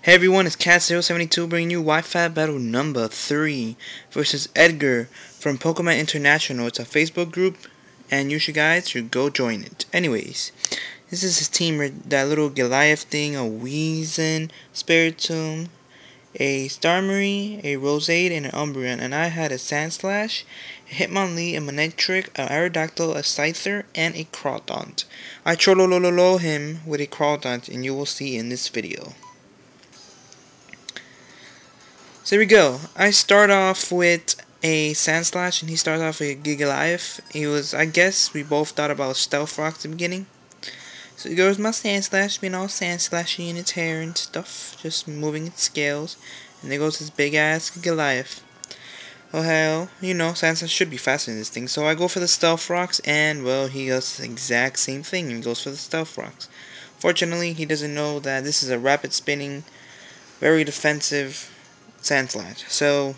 Hey everyone, it's Cat072 bringing you Wi-Fi battle number 3 versus Edgar from Pokemon International. It's a Facebook group, and you guys should go join it. Anyways, this is his team, that little Goliath thing, a Weezing, Spiritomb, a Starmie, a Rosade, and an Umbreon. And I had a Sandslash, a Hitmonlee, a Manectric, an Aerodactyl, a Scyther, and a Crawdaunt. I trollolololo him with a Crawdaunt, and you will see in this video. So here we go. I start off with a Sandslash and he starts off with a Gigalife. I guess we both thought about Stealth Rock at the beginning. So he goes my Sandslash being all Sandslashy in its hair and stuff, just moving its scales. And there goes his big ass Gigalife. Oh hell, Sandslash should be faster than this thing. So I go for the Stealth Rocks and, well, he does the exact same thing. He goes for the Stealth Rocks. Fortunately, he doesn't know that this is a rapid spinning, very defensive Sandslash. So,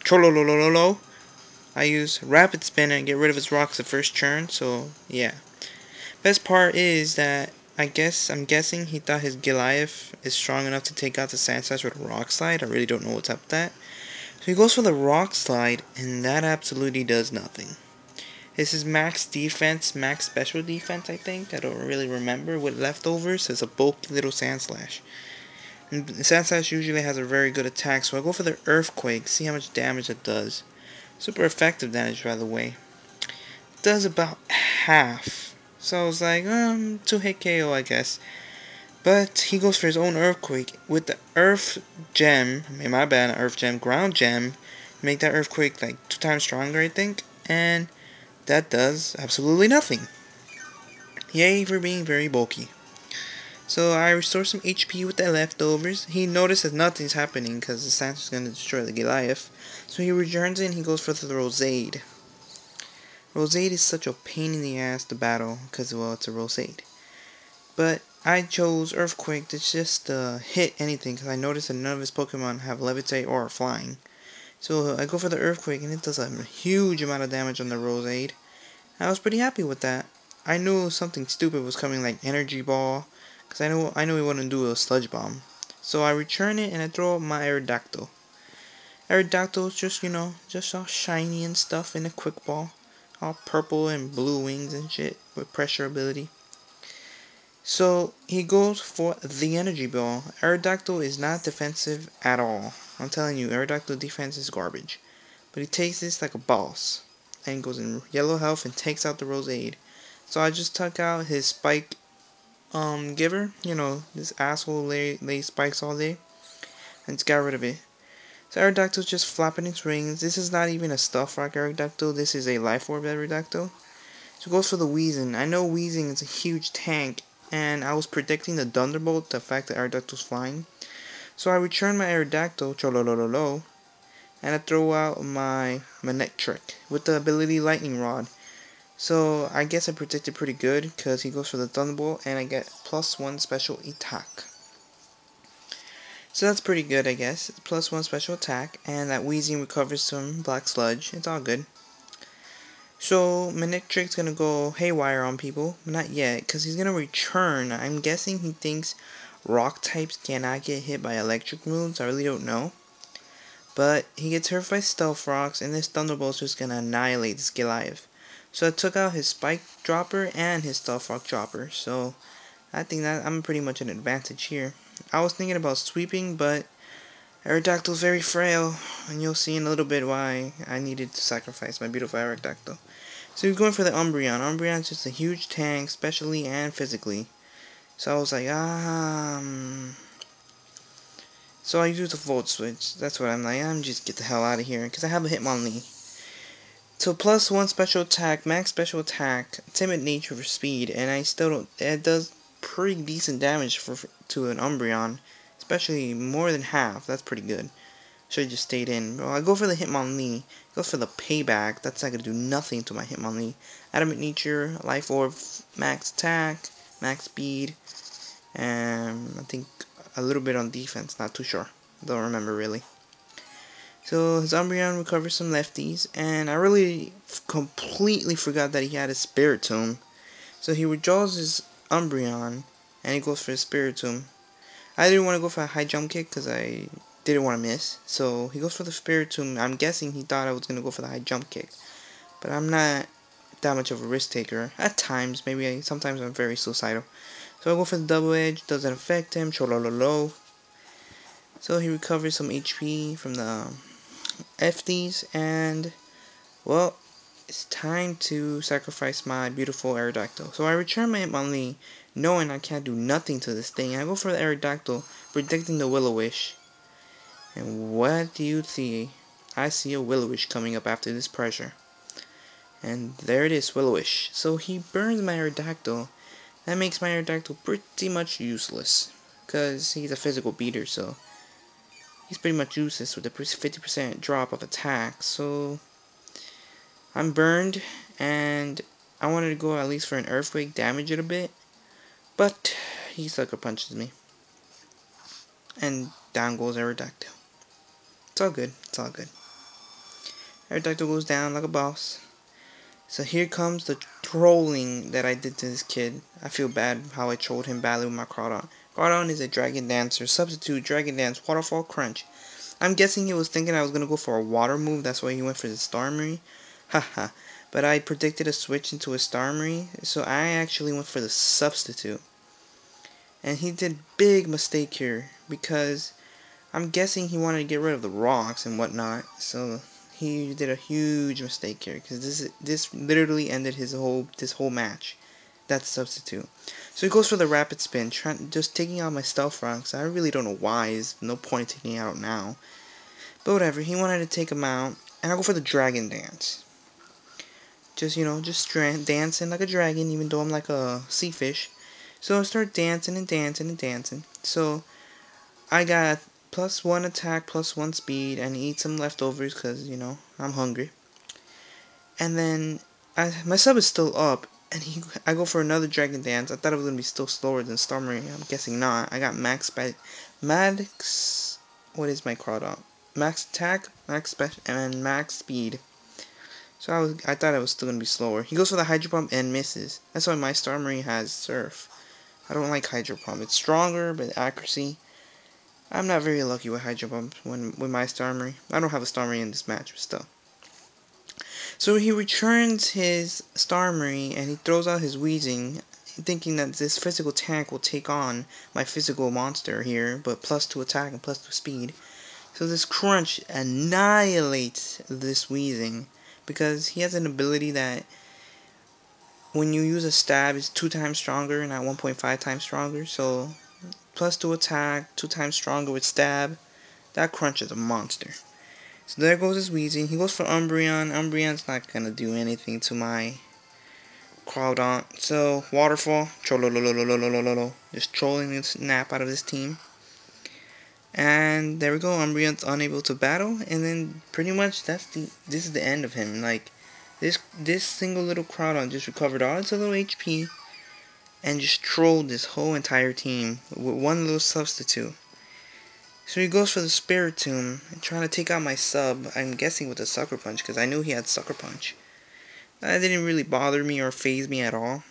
trollolololo, I use Rapid Spin and get rid of his rocks the first turn. So, yeah. Best part is that I'm guessing he thought his Goliath is strong enough to take out the Sandslash with a Rock Slide. I really don't know what's up with that. So he goes for the Rock Slide, and that absolutely does nothing. This is max defense, max special defense, I think. I don't really remember. With leftovers, it's a bulky little Sandslash. And Sandslash usually has a very good attack, so I go for the Earthquake, see how much damage it does. Super effective damage, by the way. It does about half. So I was like, 2-hit KO, I guess. But he goes for his own Earthquake with the Earth Gem. My bad, Earth Gem, Ground Gem. Make that Earthquake like 2 times stronger, I think. And that does absolutely nothing. Yay for being very bulky. So I restore some HP with the leftovers. He notices nothing's happening because the Sandslash is going to destroy the Goliath. So he returns it and he goes for the Rosade. Rosade is such a pain in the ass to battle because, well, it's a Rosade. But I chose Earthquake to just hit anything because I noticed that none of his Pokemon have Levitate or Flying. So I go for the Earthquake and it does a huge amount of damage on the Rosade. I was pretty happy with that. I knew something stupid was coming, like Energy Ball. Because I know he wouldn't do a Sludge Bomb. So I return it and I throw out my Aerodactyl. Aerodactyl is just, just all shiny and stuff in a Quick Ball. All purple and blue wings and shit with pressure ability. So he goes for the Energy Ball. Aerodactyl is not defensive at all. I'm telling you, Aerodactyl defense is garbage. But he takes this like a boss. And goes in yellow health and takes out the Rosade. So I just took out his Spike giver, this asshole lay spikes all day, and just got rid of it. So Aerodactyl's just flapping its wings. This is not even a Stealth Rock Aerodactyl, this is a Life Orb Aerodactyl. So it goes for the Weezing. I know Weezing is a huge tank, and I was predicting the Thunderbolt, the fact that Aerodactyl's flying. So I return my Aerodactyl, chololololo, and I throw out my Manectric with the ability Lightning Rod. So I guess I predicted pretty good because he goes for the Thunderbolt and I get +1 special attack. So that's pretty good, I guess. It's +1 special attack, and that Weezing recovers some Black Sludge. It's all good. So Manectric's gonna go haywire on people, but not yet, because he's gonna return. I'm guessing he thinks rock types cannot get hit by electric moves. I really don't know. But he gets hurt by Stealth Rocks, and this Thunderbolt's just gonna annihilate this Goliath. So I took out his Spike Dropper and his Stealth Rock Dropper. So I think that I'm pretty much an advantage here. I was thinking about sweeping, but Aerodactyl's very frail. And you'll see in a little bit why I needed to sacrifice my beautiful Aerodactyl. So he's going for the Umbreon. Umbreon's just a huge tank, specially and physically. So I was like, So I use the Volt Switch. That's what I'm like, just get the hell out of here. Because I have a Hitmonlee. So +1 special attack, max special attack, timid nature for speed, and I still don't. It does pretty decent damage to an Umbreon, especially more than half. That's pretty good. Should have just stayed in. Well, I go for the Hitmonlee. Go for the payback. That's not gonna do nothing to my Hitmonlee. Adamant nature, life orb, max attack, max speed, and I think a little bit on defense. Not too sure. Don't remember really. So his Umbreon recovers some lefties, and I really completely forgot that he had a Spiritomb. So he withdraws his Umbreon, and he goes for his Spiritomb. I didn't want to go for a high jump kick because I didn't want to miss. So he goes for the Spirit Tomb. I'm guessing he thought I was going to go for the high jump kick. But I'm not that much of a risk taker. At times, sometimes I'm very suicidal. So I go for the double edge. Doesn't affect him. Cholololo. So he recovers some HP from the FDs. And, well, it's time to sacrifice my beautiful Aerodactyl. So I return my Hitmonlee, knowing I can't do nothing to this thing. I go for the Aerodactyl, predicting the Will-O-Wisp. And what do you see? I see a Will-O-Wisp coming up after this pressure. And there it is, Will-O-Wisp. So he burns my Aerodactyl. That makes my Aerodactyl pretty much useless. Because he's a physical beater, so he's pretty much useless with a 50% drop of attack. So I'm burned, and I wanted to go at least for an Earthquake, damage it a bit. But he sucker punches me. And down goes Aerodactyl. It's all good. It's all good. Aerodactyl goes down like a boss. So here comes the trolling that I did to this kid. I feel bad how I trolled him badly with my Crawdon. Crawdon is a Dragon Dancer. Substitute Dragon Dance Waterfall Crunch. I'm guessing he was thinking I was going to go for a water move. That's why he went for the Starmie. Haha. But I predicted a switch into a Starmie. So I actually went for the substitute. And he did big mistake here. Because I'm guessing he wanted to get rid of the rocks and whatnot. So he did a huge mistake here, because this literally ended this whole match. That's substitute. So he goes for the rapid spin, just taking out my stealth rocks. I really don't know why. There's no point in taking it out now. But whatever. He wanted to take him out, and I go for the dragon dance. Just dancing like a dragon, even though I'm like a sea fish. So I start dancing and dancing and dancing. So I got +1 attack, +1 speed, and eat some leftovers because, I'm hungry. And then my sub is still up, and I go for another Dragon Dance. I thought it was going to be still slower than Starmie. I'm guessing not. I got what is my Crawdon? Max attack, max special, and max speed. So I thought it was still going to be slower. He goes for the Hydro Pump and misses. That's why my Starmie has Surf. I don't like Hydro Pump. It's stronger, but accuracy. I'm not very lucky with Hydro Pump with my Starmie. I don't have a Starmie in this match, but still. So he returns his Starmie and he throws out his Weezing, thinking that this physical tank will take on my physical monster here, but +2 attack and +2 speed. So this Crunch annihilates this Weezing, because he has an ability that when you use a stab, it's 2 times stronger, not 1.5 times stronger. So +2 attack, 2 times stronger with stab. That Crunch is a monster. So there goes his Weezing. He goes for Umbreon. Umbreon's not gonna do anything to my Crawdon. So Waterfall, just trolling the snap out of this team. And there we go. Umbreon's unable to battle, and then pretty much this is the end of him. Like this single little Crawdon just recovered all its little HP and just trolled this whole entire team with one little substitute. So he goes for the Spirit Tomb, trying to take out my sub, I'm guessing with a Sucker Punch, because I knew he had Sucker Punch. That didn't really bother me or faze me at all.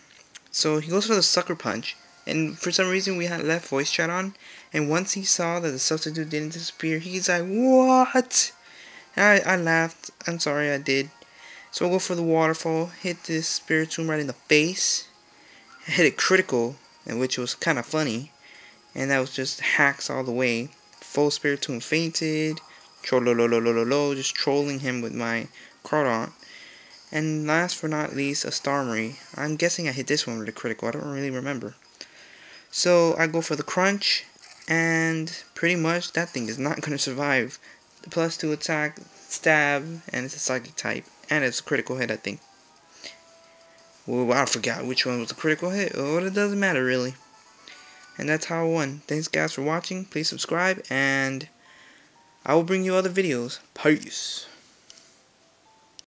So he goes for the Sucker Punch, and for some reason we had left voice chat on, and once he saw that the substitute didn't disappear, he's like, what? And I laughed. I'm sorry, I did. So I'll go for the Waterfall, hit this Spirit Tomb right in the face, hit it critical, which was kind of funny, and that was just hacks all the way. Full Spirit Tomb fainted, just trolling him with my Crawdon. And last but not least, a Starmie. I'm guessing I hit this one with a critical, I don't really remember. So I go for the Crunch, and pretty much that thing is not going to survive. The +2 attack, stab, and it's a Psychic type. And it's a critical hit, I think. Well, I forgot which one was the critical hit. Oh, it doesn't matter really. And that's how I won. Thanks guys for watching. Please subscribe, and I will bring you other videos. Peace.